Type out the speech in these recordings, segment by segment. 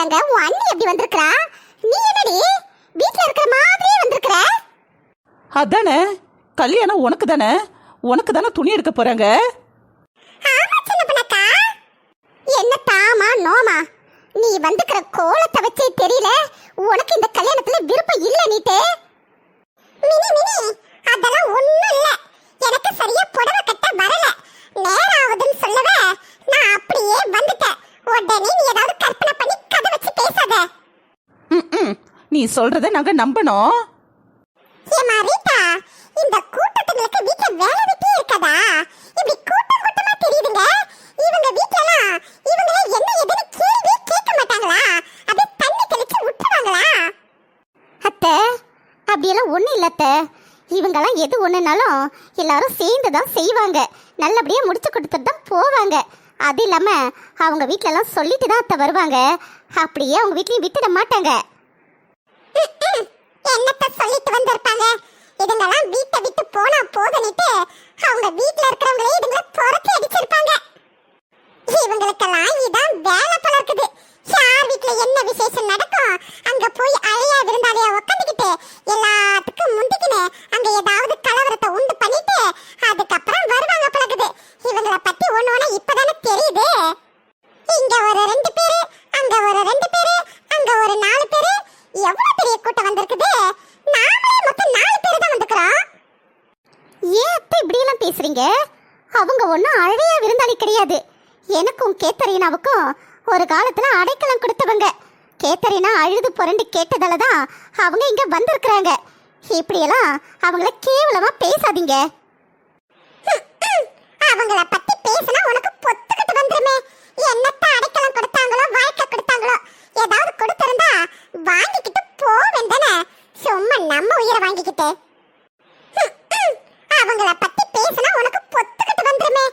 வந்திருக்காங்க. உன் அண்ணி எப்படி வந்திருக்கா? நீ என்னடி வீட்ல இருக்கிற மாதிரியே வந்திருக்கற? அதானே, கல்யாணம் உனக்கு தானே, உனக்கு தானே துணி எடுக்க போறாங்க. ஆமா சின்ன பண்ணக்கா. என்ன தாமா நோமா, நீ வந்துக்கிற கோலத்தை வச்சே தெரியல உனக்கு இந்த கல்யாணத்துல விருப்பம் இல்ல. நீட்டு மினி மினி அதெல்லாம் ஒண்ணும் இல்ல. எனக்கு சரியா புடவை கட்ட வரல. நேரம் ஆகுதுன்னு சொல்லவே நான் அப்படியே வந்துட்டேன். உடனே நீ ஏதாவது கற்பனை பண்ணி கதை வச்சு பேசாத. நீ சொல்றத நாங்க நம்பணும். ஏமா ரீட்டா, இந்த கூட்டத்துங்களுக்கு வீட்ல வேலை வெட்டி இருக்கதா? இப்படி கூட்டம் கூட்டமா தெரியுதுங்க. இவங்க வீட்லலாம் இவங்களே என்ன எதுன்னு கேள்வி கேட்க மாட்டாங்களா? அப்படியே தண்ணி தெளிச்சு விட்டுருவாங்களா? அத்தை, அப்படியெல்லாம் ஒண்ணும் இல்ல அத்தை. இவங்கெல்லாம் எது ஒண்ணுனாலும் எல்லாரும் சேர்ந்து தான் செய்வாங்க. நல்லபடியா முடிச்சு கொடுத்துட்டு தான் போவாங்க. அது இல்லாம அவங்க வீட்ல எல்லாம் சொல்லிட்டு தான் அத்தை வருவாங்க. அப்படியே அவங்க வீட்லயும் விட்டுட மாட்டாங்க. என்னத்த சொல்லிட்டு வந்திருப்பாங்க? இதுங்கெல்லாம் வீட்டை விட்டு போனா போதுனிட்டு அவங்க வீட்ல இருக்கிறவங்களே இதுங்களை துரத்தி அடிச்சிருப்பாங்க. இவங்களுக்கெல்லாம் இதான் வேலை போல இருக்குது. யார் வீட்ல என்ன விசேஷம் நடக்கும் அங்க போய் அழையா விருந்தாளியா உட்காந்துக்கிட்டு எல்லாத்துக்கும் முந்திக்கின்னு அங்க ஏதாவது கலவரத்தை உண்டு பண்ணிட்டு அதுக்கப்புறம் வருவாங்க பழகுது. இவங்களை பத்தி ஒண்ணு ஒண்ணு இப்பதானே தெரியுது. இங்க ஒரு 2 பேரு, அங்க ஒரு 2 பேரு, அங்க ஒரு 4 பேரு. எவ்வளவு பெரிய கூட்டம் வந்திருக்குது. நாமளே மொத்தம் 4 பேர் தான் வந்துக்கிறோம். ஏன் அத்தை இப்படி எல்லாம் பேசுறீங்க? அவங்க ஒன்றும் அழையா விருந்தாளி கிடையாது. எனக்கும் கேத்தரினாவுக்கும் ஒரு காலத்துல அடைக்கலம் கொடுத்தவங்க. கேத்தரினா அழுது புரண்டு கேட்டதால தான் அவங்க இங்க வந்திருக்கிறாங்க. இப்படியெல்லாம் அவங்கள கேவலமா பேசாதீங்க. அவங்கள பத்தி பேசினா உனக்கு பொத்துக்கிட்டு வந்துருமே. என்னத்த அடைக்கலம் கொடுத்தாங்களோ வாய்க்க கொடுத்தாங்களோ ஏதாவது கொடுத்திருந்தா வாங்கிக்கிட்டு போவேன் தானே. சும்மா நம்ம உயிரை வாங்கிக்கிட்டு அவங்கள பத்தி பேசினா உனக்கு பொத்துக்கிட்டு வந்துருமே.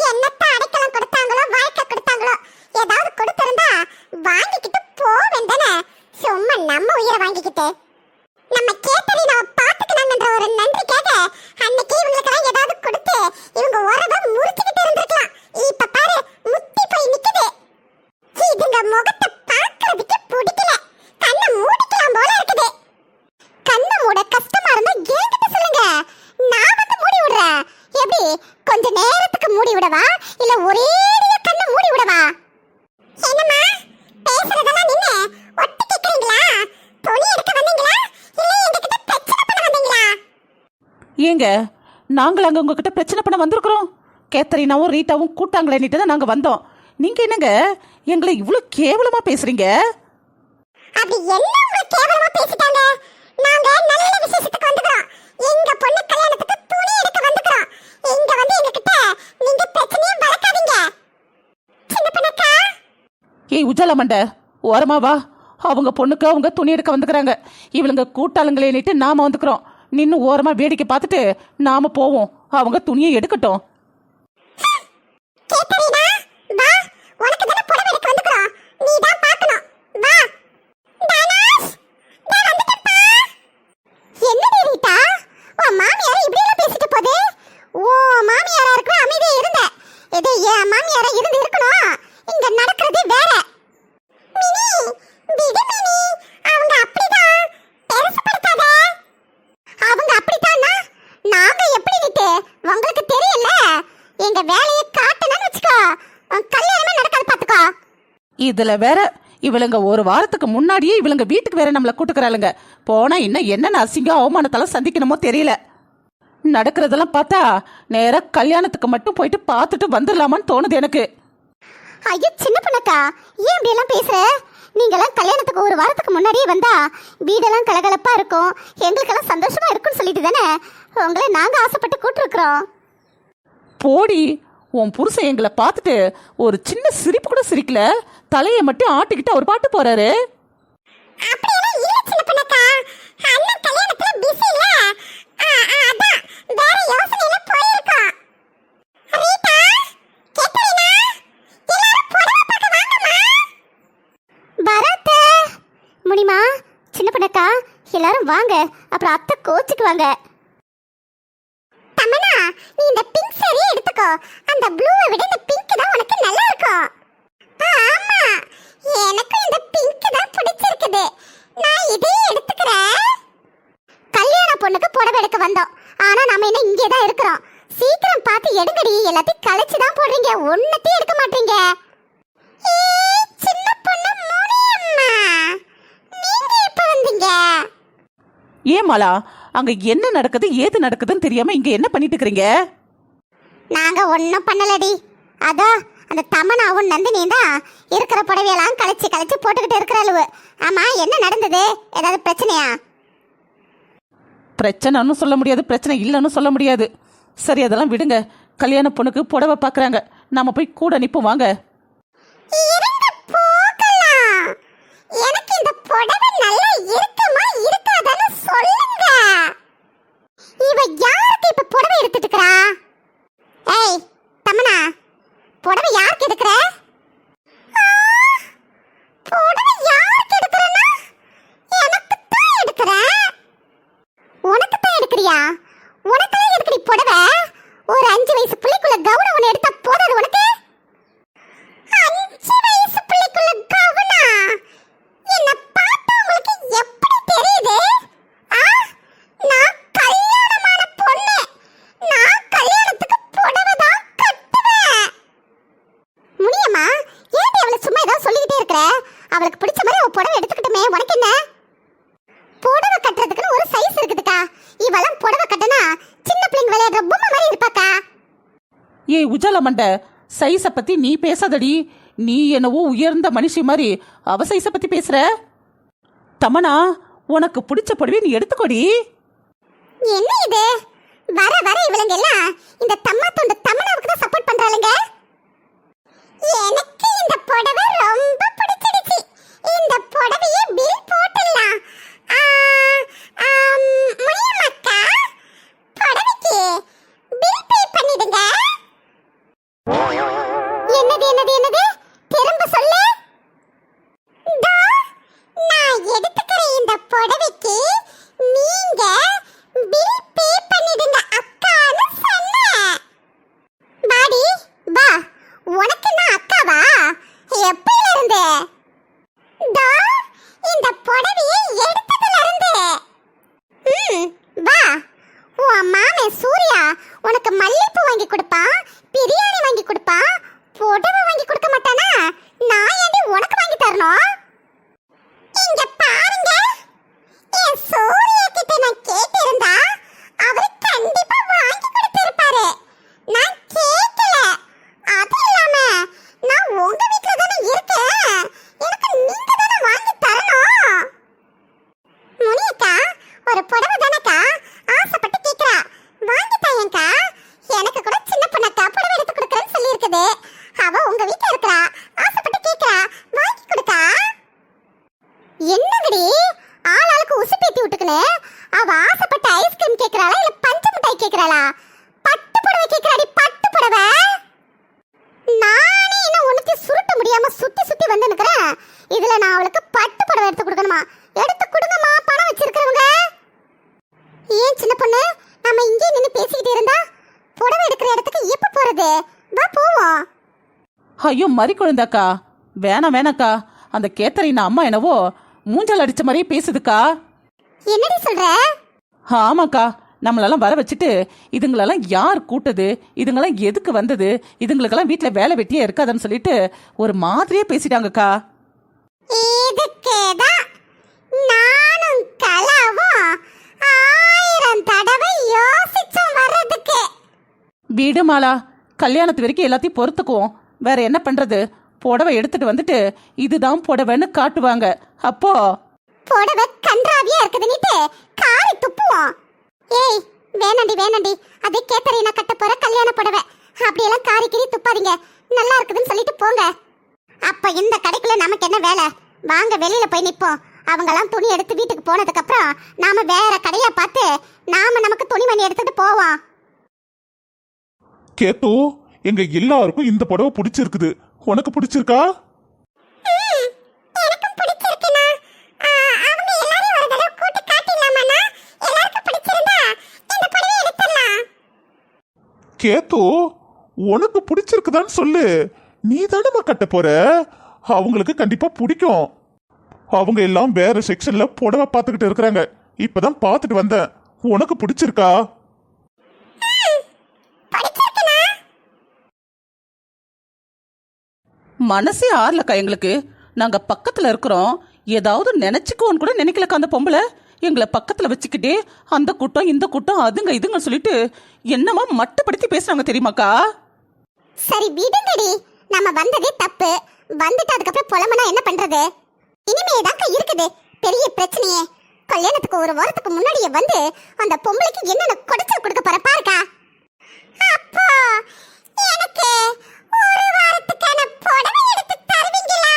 என்னத்த அடைக்கலம் கொடுத்தாங்களோ வாய்க்க கொடுத்தாங்களோ ஏதாவது கொடுத்திருந்தா வாங்கிக்கிட்டு போவேன் தானே. சும்மா நம்ம உயிரை வாங்கிக்கிட்டு நம்ம கேட்டதை நம்ம பாத்துக்கணும்ன்ற ஒரு நன்றிக்காக அன்னைக்கு இவங்களுக்கெல்லாம் ஏதாவது கொடுத்து இவங்க உறவை முறிச்சுக்கிட்டு இருந்திருக்கலாம். இப்ப பாரு முத்தி போய் நிக்குது. இதுங்க முகத்தை பார்க்கறதுக்கு பிடிக்கல. கண்ணை மூடிக்கலாம் போல இருக்குது. கண்ணை மூட கஷ்டமா இருந்தா என்கிட்ட சொல்லுங்க, நான் வந்து மூடி விடுறேன். எப்படி கொஞ்ச நேரத்துக்கு மூடி விடவா இல்ல ஒரேடியா கண்ணை மூடி விடவா? என்னம்மா பேசுறதெல்லாம் நின்னு ஒட்டி கேக்குறீங்களா? துணி எடுக்க வந்தீங்களா இல்ல என்கிட்ட பிரச்சனை பண்ண வந்தீங்களா? ஏங்க, நாங்கள் அங்க உங்ககிட்ட பிரச்சனை பண்ண வந்திருக்கிறோம். கேத்தரினாவும் ரீட்டாவும் கூட்டாங்களேன்னுட்டு தான் நாங்க வந்தோம். நீங்க என்னங்க எங்களை இவ்வளவு கேவலமா பேசுறீங்க? அப்படி என்ன உங்களை கேவலமா பேசிட்டாங்க? நாங்க நல்ல விசேஷத்துக்கு வந்துக்கிறோம். எங்க பொண்ணு கல்யாணத்துக்கு துணி எடுக்க வந்துக்கிறோம். இங்க வந்து எங்ககிட்ட நீங்க பிரச்சனையை வளர்க்காதீங்க. சின்ன பண்ணக்கா. ஏய் உஜால மண்டை, ஓரமா வா. அவங்க பொண்ணுக்கு அவங்க துணி எடுக்க வந்துக்கிறாங்க. இவளுங்க கூட்டாளுங்களேன்னுட்டு நாம வந்துக்கிறோம். நின்னு ஓரமா வேடிக்கை பார்த்துட்டு நாம போவோம். அவங்க துணியை எடுக்கட்டும். கேத்தரினா வா, உனக்கு தான புடவை எடுக்க வந்துக்கிறோம். நீ தான் பார்க்கணும். வா தானாஷ், நான் வந்துட்டேன்ப்பா. என்னடி ரீட்டா, உன் மாமியார இப்படி எல்லாம் பேசிட்டு போதே? ஓ மாமியாரா இருக்க அமைதியா இருந்த. இது என் மாமியாரா இருந்து இருக்கணும். இங்க நடக்கிறது வேற. மினி விடு மினி, அவங்க அப்படிதான். பெருசுப்படுத்தாத. அவங்க அப்படித்தானா? நாங்க எப்படி நிட்டு உங்களுக்கு தெரியல. எங்க வேலையை காட்டணும்னு வச்சுக்கோ, கல்யாணமே நடக்காது பாத்துக்கோ. இதுல வேற இவளுங்க ஒரு வாரத்துக்கு முன்னாடியே இவளுங்க வீட்டுக்கு வேற நம்மளை கூட்டுக்கிறாளுங்க. போனா இன்னும் என்னென்ன அசிங்கம் அவமானத்தெல்லாம் சந்திக்கணுமோ தெரியல. நடக்கிறதெல்லாம் பார்த்தா நேரா கல்யாணத்துக்கு மட்டும் போயிட்டு பார்த்துட்டு வந்துடலாமான்னு தோணுது எனக்கு. ஐயோ சின்ன பொண்ணக்கா, ஏன் இப்படி எல்லாம் பேசுற? நீங்கெல்லாம் கல்யாணத்துக்கு ஒரு வாரத்துக்கு முன்னாடியே வந்தா வீடெல்லாம் கலகலப்பா இருக்கும், எங்களுக்கெல்லாம் சந்தோஷமா இருக்கும்னு சொல்லிட்டு தானே உங்களை நாங்க ஆசைப்பட்டு கூட்டிருக்கிறோம். போடி, உன் புருஷன் எங்களை பார்த்துட்டு ஒரு சின்ன சிரிப்பு கூட சிரிக்கல. தலையை மட்டும் ஆட்டிக்கிட்டு அவர் பாட்டு போறாரு. அப்படியெல்லாம் இல்ல சின்ன பொண்ணக்கா. அண்ணன் கல்யாணத்துல பிஸி இல்ல. அதான் வேற யோசனையில போயிருக்கோம். ரீட்டா, கேத்தரினா, எல்லாரும் புடவை பார்க்க வாங்கம்மா. பரத், முடிமா, சின்ன பொண்ணக்கா எல்லாரும் வாங்க. அப்புறம் அத்தை கோச்சுக்குவாங்க. தமனா, நீ இந்த பிங்க் சாரியை எடுத்துக்கோ. அந்த ப்ளூவை விட இந்த பிங்க் தான் உனக்கு நல்லா இருக்கும். ஆமா, எனக்கும் இந்த பிங்க் தான் பிடிச்சிருக்குது. நான் இதையே எடுத்துக்கிறேன். கல்யாண பொண்ணுக்கு புடவை எடுக்க வந்தோம். ஆனா நாம என்ன இங்கே தான் இருக்கிறோம். சீக்கிரம் பார்த்து எடுங்கடி. எல்லாத்தையும் கலைச்சு தான் போடுறீங்க, ஒன்னத்தையும் எடுக்க மாட்டீங்க. ஏய், சின்ன பொண்ணு முனியம்மா, நீங்க எப்ப வந்தீங்க? ஏன் மாலா, அங்க என்ன நடக்குது ஏது நடக்குதுன்னு தெரியாம இங்க என்ன பண்ணிட்டு இருக்கீங்க? நாங்க ஒன்னும் பண்ணலடி. அதோ அந்த தமனாவும் நந்தினியும் தான் இருக்கிற புடவையெல்லாம் கலைச்சு கலைச்சு போட்டுக்கிட்டு இருக்கிற அளவு. ஆமா, என்ன நடந்தது? ஏதாவது பிரச்சனையா? பிரச்சனைன்னு சொல்ல முடியாது, பிரச்சனை இல்லைன்னு சொல்ல முடியாது. சரி, அதெல்லாம் விடுங்க. கல்யாண பொண்ணுக்கு புடவை பார்க்குறாங்க, நாம போய் கூட நிப்போம் வாங்க. இருங்க, போகலாம். எனக்கு இந்த புடவை நல்லா இருக்குமா இருக்காதான்னு சொல்லுங்க. இவ யாருக்கு இப்ப புடவை எடுத்துட்டு இருக்கா? ஏய் தமனா, புடவை யாருக்கு எடுக்கிற? புடவை யாருக்கு எடுக்கிறேன்னா எனக்கு தான் எடுக்கிறேன். உனக்கு தான் எடுக்கிறியா? உனக்கு தான் எடுக்கடி புடவை? ஒரு 5 வயசு பிள்ளைக்குள்ள கவுனம் ஒன்று எடுத்தா போதாது உனக்கு? 5 வயசு பிள்ளைக்குள்ள கவுனா? என்ன பார்த்தா உங்களுக்கு எப்படி தெரியுது? நான் கல்யாணமான பொண்ணு. நான் கல்யாணத்துக்கு புடவை தான் கட்டுவேன். முனியம்மா, ஏன் அவளை சும்மா ஏதாவது சொல்லிக்கிட்டே இருக்கிற? அவளுக்கு பிடிச்ச மாதிரி அவ புடவை எடுத்துக்கிட்டுமே, உனக்கு என்ன? புடவை கட்டுறதுக்குன்னு ஒரு சைஸ் இருக்குதுக்கா. இவெல்லாம் புடவை கட்டனா சின்ன பிள்ளைங்க விளையாடுற பொம்மை மாதிரி இருப்பாக்கா. ஏய் உஜாலா மண்டை, சைஸை பத்தி நீ பேசாதடி. நீ என்னவோ உயர்ந்த மனுஷி மாதிரி அவ சைஸை பத்தி பேசுற. தமனா, உனக்கு பிடிச்ச புடவை நீ எடுத்துக்கோடி. என்ன இது? வர வர இவளுங்க எல்லாம் இந்த தம்மா தொண்டு தமனாவுக்கு தான் சப்போர்ட் பண்றாளுங்க. எனக்கு இந்த புடவை ரொம்ப பிடிச்சிடுச்சு. இந்த புடவையை பில் போட்டுடலாம். முனியம்மாக்கா, புடவைக்கு பில் பே பண்ணிடுங்க. என்னது என்னது என்னது? திரும்ப சொல்லு. தோ, நான் எடுத்துக்கிற இந்த புடவைக்கு நீங்க பில் பே பண்ணிடுங்க அக்கான்னு சொன்னேன். பாடி வா, உனக்கு நான் அக்காவா? எப்பயில இருந்து? தோ, இந்த புடவையை எடுத்ததுல இருந்து. வா, உன் மாமன் சூர்யா உனக்கு மல்லிப்பூ வாங்கி கொடுப்பான், பிரியாணி வாங்கி கொடுப்பான், புடவை வாங்கி கொடுக்க மாட்டானா? நான் ஏன்டி உனக்கு வாங்கி தரணும்? இங்க பாருங்க, என் சூர்யா கிட்ட நான் கேட்டிருந்தா அவர் கண்டிப்பா வாங்கி கொடுத்திருப்பாரு. நான் கேட்கல. அது இல்லாம நான் உங்க வீட்ல தானே இருக்கேன், எனக்கு நீங்க தானே வாங்கி தரணும். முனியக்கா, ஒரு புடவை தானக்கா ஆசைப்பட்டு கேக்குறா, வாங்கி தாயேக்கா. எனக்கு கூட சின்ன பொண்ணக்கா புடவை எடுத்து கொடுக்கறேன்னு சொல்லி இருக்குது. அவ உங்க வீட்ல இருக்கறா, ஆசைப்பட்டு கேக்குறா, வாங்கி கொடுக்கா. என்னங்கடி ஆளாளுக்கு உசுப்பேத்தி விட்டுக்கனே? அவ ஆசைப்பட்ட ஐஸ்கிரீம் கேக்குறாளா இல்ல பஞ்சு மிட்டாய் கேக்குறாளா? பட்டு புடவை கேக்குறாடி, பட்டு புடவை. நானே இன்னும் உனக்கு சுருட்ட முடியாம சுத்தி சுத்தி வந்து நிக்கிறேன். இதுல நான் அவளுக்கு பட்டு புடவை எடுத்து கொடுக்கணுமா? எடுத்து கொடுங்கம்மா, பணம் வச்சிருக்கிறவங்க. ஏன் சின்ன பொண்ணு, நம்ம இங்கே நின்னு பேசிக்கிட்டு இருந்தா புடவை எடுக்கிற இடத்துக்கு எப்ப போறது? வா போவோம். ஐயோ மறி குழந்தாக்கா, வேணாம் வேணாக்கா. அந்த கேத்தரின் அம்மா என்னவோ மூஞ்சல் அடிச்ச மாதிரியே பேசுதுக்கா. என்னடி சொல்ற? ஆமாக்கா, நம்மளெல்லாம் வர வச்சுட்டு இதுங்களெல்லாம் யார் கூட்டது, இதுங்கெல்லாம் எதுக்கு வந்தது, இதுங்களுக்கெல்லாம் வீட்டில் வேலை வெட்டியே இருக்காதுன்னு சொல்லிட்டு ஒரு மாதிரியே பேசிட்டாங்கக்கா. இதுக்குதான் நானும் கலாவும் 1000 தடவை யோசிச்சும் வர்றதுக்கு. வீடு மாலா, கல்யாணத்து வரைக்கும் எல்லாத்தையும் பொறுத்துக்குவோம். வேற என்ன பண்றது? புடவை எடுத்துட்டு வந்துட்டு இதுதான் புடவைன்னு காட்டுவாங்க. அப்போ புடவை கன்றாவியா இருக்குதுன்னுட்டு காரி துப்புவோம். ஏய் வேணாண்டி வேணாண்டி, அது கேத்தரினா கட்ட போற கல்யாண புடவை. அப்படியெல்லாம் காரி கிரி துப்பாதீங்க, நல்லா இருக்குதுன்னு சொல்லிட்டு போங்க. அப்ப இந்த கடைக்குள்ள நமக்கு என்ன வேலை? வாங்க வெளியில போய் நிப்போம். அவங்கெல்லாம் துணி எடுத்து வீட்டுக்கு போனதுக்கு அப்புறம் நாம வேற கடையா பார்த்து நாம நமக்கு துணிமணி எடுத்துட்டு போவோம். கேத்து, எங்க எல்லாருக்கும் இந்த புடவை பிடிச்சிருக்குது. உனக்கு பிடிச்சிருக்கா? எனக்கும் பிடிச்சிருக்குனா. அவங்க எல்லாரும் ஒரு தடவை கூட்டி காட்டிடலாமாண்ணா? எல்லாருக்கும் பிடிச்சிருந்தா இந்த புடவை எடுத்துடலாம். கேத்து, உனக்கு பிடிச்சிருக்குதான்னு சொல்லு. நீ தானமா கட்ட போற? அவங்களுக்கு கண்டிப்பா பிடிக்கும். அவங்க எல்லாம் வேற செக்ஷன்ல புடவை பார்த்துக்கிட்டு இருக்கிறாங்க. இப்பதான் பார்த்துட்டு வந்தேன். உனக்கு பிடிச்சிருக்கா? மனசே ஆறலக்கா எங்களுக்கு. நாங்க பக்கத்துல இருக்கிறோம், ஏதாவது நினைச்சுக்கோன்னு கூட நினைக்கலக்கா. அந்த பொம்பளை எங்களை பக்கத்துல வச்சுக்கிட்டே அந்த கூட்டம் இந்த கூட்டம் அதுங்க இதுங்க சொல்லிட்டு என்னமா மட்டப்படுத்தி பேசுறாங்க தெரியுமாக்கா? சரி விடுங்கடி, நம்ம வந்ததே தப்பு. வந்துட்டு அதுக்கப்புறம் புலம்பனா என்ன பண்றது? இனிமேதாக்கா இருக்குது பெரிய பிரச்சனையே. கல்யாணத்துக்கு ஒரு வாரத்துக்கு முன்னாடியே வந்து அந்த பொம்பளைக்கு என்னென்ன குடைச்சல் கொடுக்க போற பாருக்கா. அப்போ எனக்கு ஒரு வாரத்துக்கான புடவை எடுத்து தருவீங்களா?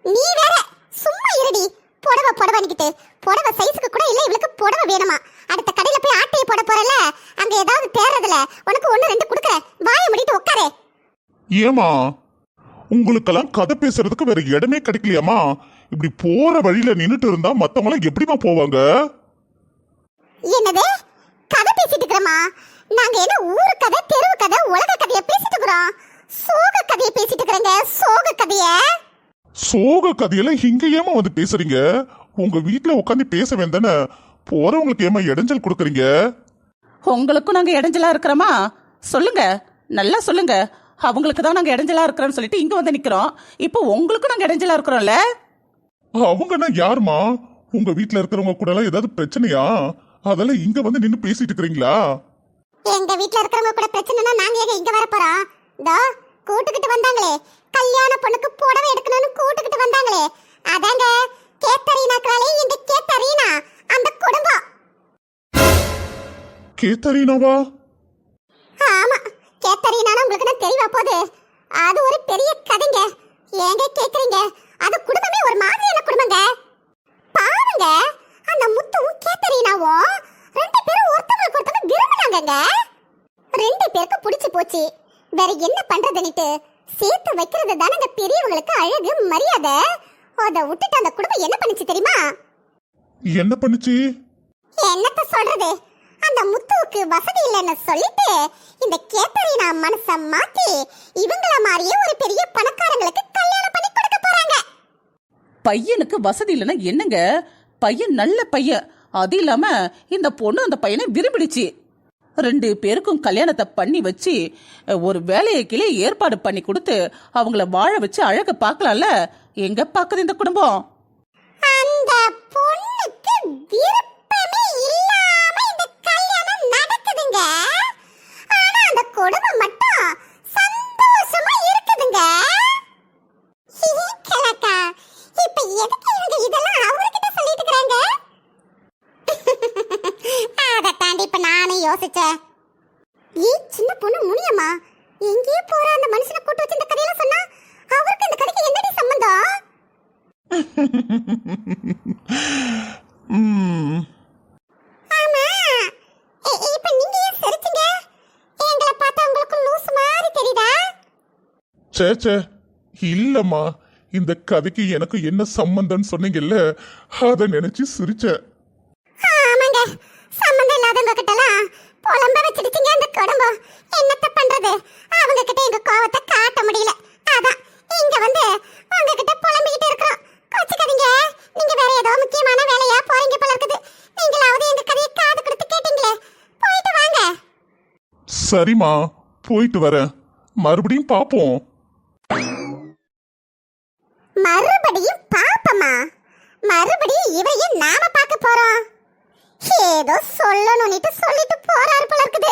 நீ வேற சும்மா இருடி. புடவைன்னுக்கிட்டு புடவை சைஸுக்கு கூட இல்ல. இவளுக்கு புடவை வேணுமா? அடுத்த கடையில போய் ஆட்டையை போட போறல, அங்க ஏதாவது தேர்றதுல உனக்கு 1 2 கொடுக்குறேன். வாயை மூடிட்டு உட்காரு. ஏமா உங்களுக்கெல்லாம் கதை பேசுறதுக்கு வேற இடமே கிடைக்கலையாமா? இப்படி போற வழியில நின்னுட்டு இருந்தா மத்தவங்க எப்படிமா போவாங்க? என்னது கதை பேசிட்டு இருக்கிறோமா? நாங்க என்ன ஊரு கதை தெருவு கதை உலக கதைய பேசிட்டு இருக்கிறோம்? சோக கதைய பேசிட்டு இருக்கிறேங்க. சோக கதைய. சோக கதையெல்லாம் இங்க ஏமா வந்து பேசுறீங்க? உங்க வீட்டுல உட்காந்து பேச வேண்டானே. போறவங்களுக்கு ஏமா இடைஞ்சல் கொடுக்குறீங்க? உங்களுக்கும் நாங்க இடைஞ்சலா இருக்கிறோமா? சொல்லுங்க, நல்லா சொல்லுங்க. அவங்களுக்கு தான் நாங்க இடைஞ்சலா இருக்கிறோம்னு சொல்லிட்டு இங்க வந்து நிக்கிறோம். இப்போ உங்களுக்கும் நாங்க இடைஞ்சலா இருக்கிறோம்ல. அவங்கன்னா யாருமா? உங்க வீட்டுல இருக்கிறவங்க கூட எல்லாம் ஏதாவது பிரச்சனையா? அதெல்லாம் இங்க வந்து நின்னு பேசிட்டு இருக்கிறீங்களா? எங்க வீட்ல இருக்கிறவங்க கூட பிரச்சனைனா நாங்க ஏங்க இங்க வர போறோம்? தோ கூட்டுக்கிட்டு வந்தாங்களே, கல்யாண பொண்ணுக்கு புடவை எடுக்கணும்னு கூட்டுக்கிட்டு வந்தாங்களே, அதாங்க கேத்தரீனாக்களே. இந்த கேத்தரீனா அந்த குடும்பம். கேத்தரீனாவா? ஆமா, கேத்தரீனானா உங்களுக்கு நான் தெரியவா போகுது? அது ஒரு பெரிய கதைங்க. ஏங்க கேக்குறீங்க? அது குடும்பமே ஒரு மாதிரியான குடும்பங்க. பாருங்க, அந்த முத்துவும் கேத்தரீனாவும் 2 பேரும் ஒருத்தங்களுக்கு ஒருத்தங்க விரும்பினாங்கங்க. 2 பேருக்கு பிடிச்சு போச்சு. வேற என்ன பண்றதுன்னுட்டு சேர்த்து வைக்கிறது தானங்க பெரியவங்களுக்கு அழகு மரியாதை. அத விட்டுட்டு அந்த குடும்பம் என்ன பண்ணுச்சு தெரியுமா? என்ன பண்ணுச்சு? என்னத்த சொல்றது? அந்த முத்துவுக்கு வசதி இல்லைன்னு சொல்லிட்டு இந்த கேத்தரீனா மனச மாத்தி இவங்கள மாதிரியே ஒரு பெரிய பணக்காரங்களுக்கு கல்யாணம் பண்ணி கொடுக்க போறாங்க. பையனுக்கு வசதி இல்லைன்னா என்னங்க? பையன் நல்ல பையன். அது இல்லாம இந்த பொண்ணு அந்த பையனை விரும்பிடுச்சு. 2 பேருக்கும் கல்யாணத்தை பண்ணி வச்சு ஒரு வேலையை கீழே ஏற்பாடு பண்ணி கொடுத்து அவங்கள வாழ வச்சு அழக பார்க்கலாம்ல. எங்க பாக்குது இந்த குடும்பம்? அந்த பொண்ணுக்கு விருப்பமே இல்லாம இந்த கல்யாணம் நடக்குதுங்க. ஆனா அந்த குடும்பம் மட்டும் சந்தோஷமா இருக்குதுங்க. கலக்கா, இப்ப எதுக்கு இவங்க இதெல்லாம் அவர்கிட்ட சொல்லிட்டு இருக்காங்க? அத தாண்டி இப்ப நானே யோசிச்சேன். சின்ன பொண்ணு முனியம்மா எங்கேயே போற அந்த மனுஷனை கூட்டு வச்சு இந்த கதையெல்லாம் சொன்னா அவருக்கு இந்த கதைக்கு என்னடி சம்பந்தம்? ஆமா, இப்ப நீங்க ஏன் சிரிச்சீங்க? எங்களை பார்த்தா உங்களுக்கு லூஸ் மாதிரி தெரியுதா? சே இல்லம்மா, இந்த கதைக்கு எனக்கு என்ன சம்பந்தம்னு சொன்னீங்கல்ல, அத நினைச்சு சிரிச்சேன். ஆமாங்க, சம்பந்தம் இல்லாதவங்க கிட்டலாம் புலம்ப வச்சிடுச்சீங்க அந்த குடும்பம். என்னத்த பண்றது? அவங்க கிட்ட எங்க கோவத்தை காட்ட முடியல. அதான் இங்க வந்து உங்ககிட்ட புலம்பிக்கிட்டு இருக்கோம். கோச்சுக்காதீங்க. நீங்க வேற ஏதோ முக்கியமான வேலையா போறீங்க போல இருக்குது. நீங்களாவது எங்க கதையை காது கொடுத்து கேட்டீங்களே. போயிட்டு வாங்க. சரிம்மா, போயிட்டு வரேன். மறுபடியும் பாப்போம். மறுபடியும் பாப்பமா? மறுபடியும் இவையும் நாம பார்க்க போறோம். ஏதோ சொல்லணும்னுட்டு சொல்லிட்டு போறாரு போல இருக்குது.